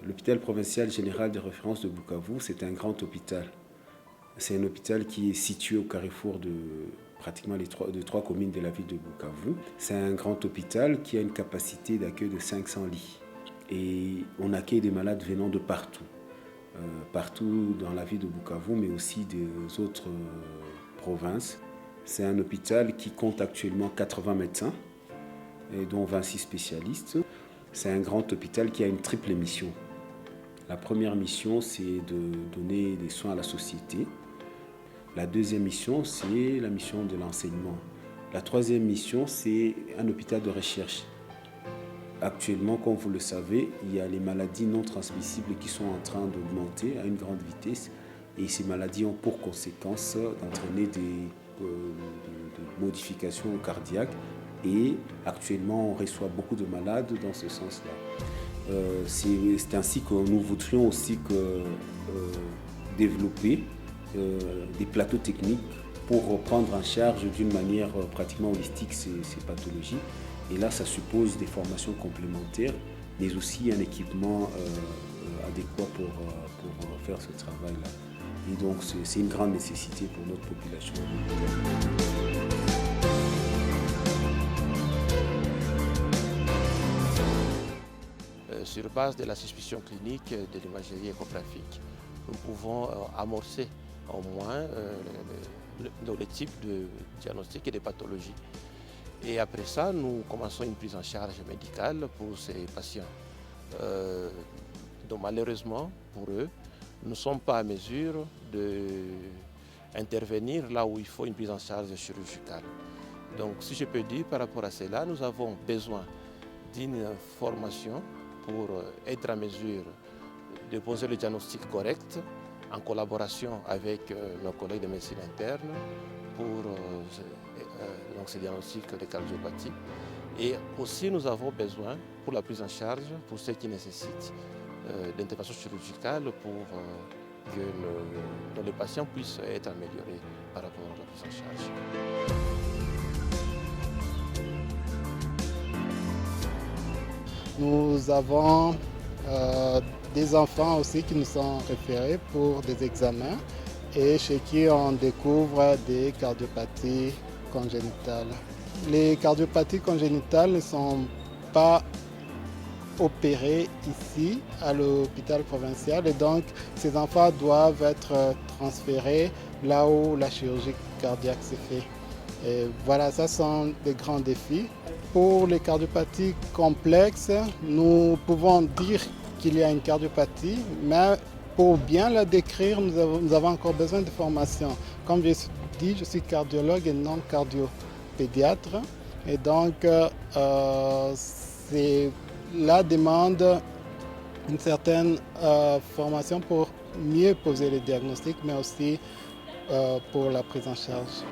L'hôpital provincial général de référence de Bukavu, c'est un grand hôpital. C'est un hôpital qui est situé au carrefour de pratiquement de trois communes de la ville de Bukavu. C'est un grand hôpital qui a une capacité d'accueil de 500 lits. Et on accueille des malades venant de partout. Partout dans la ville de Bukavu, mais aussi des autres provinces. C'est un hôpital qui compte actuellement 80 médecins, dont 26 spécialistes. C'est un grand hôpital qui a une triple mission. La première mission, c'est de donner des soins à la société. La deuxième mission, c'est la mission de l'enseignement. La troisième mission, c'est un hôpital de recherche. Actuellement, comme vous le savez, il y a les maladies non transmissibles qui sont en train d'augmenter à une grande vitesse. Et ces maladies ont pour conséquence d'entraîner des modifications cardiaques. Et actuellement, on reçoit beaucoup de malades dans ce sens-là. C'est ainsi que nous voudrions aussi développer des plateaux techniques pour prendre en charge d'une manière pratiquement holistique ces pathologies. Et là, ça suppose des formations complémentaires, mais aussi un équipement adéquat pour faire ce travail-là. Et donc, c'est une grande nécessité pour notre population. Sur base de la suspicion clinique de l'imagerie échographique, nous pouvons amorcer au moins le type de diagnostic et de pathologie. Et après ça, nous commençons une prise en charge médicale pour ces patients. Donc malheureusement, pour eux, nous ne sommes pas à mesure d'intervenir là où il faut une prise en charge chirurgicale. Donc si je peux dire par rapport à cela, nous avons besoin d'une formation pour être à mesure de poser le diagnostic correct en collaboration avec nos collègues de médecine interne pour ce diagnostic de cardiopathie. Et aussi nous avons besoin pour la prise en charge, pour ceux qui nécessitent d'intervention chirurgicale pour que les patients puissent être améliorés par rapport à la prise en charge. Nous avons des enfants aussi qui nous sont référés pour des examens et chez qui on découvre des cardiopathies congénitales. Les cardiopathies congénitales ne sont pas opérées ici à l'hôpital provincial et donc ces enfants doivent être transférés là où la chirurgie cardiaque se fait. Et voilà, ça sont des grands défis. Pour les cardiopathies complexes, nous pouvons dire qu'il y a une cardiopathie, mais pour bien la décrire, nous avons encore besoin de formation. Comme je dis, je suis cardiologue et non cardiopédiatre. Et donc, cela demande une certaine formation pour mieux poser les diagnostics, mais aussi pour la prise en charge.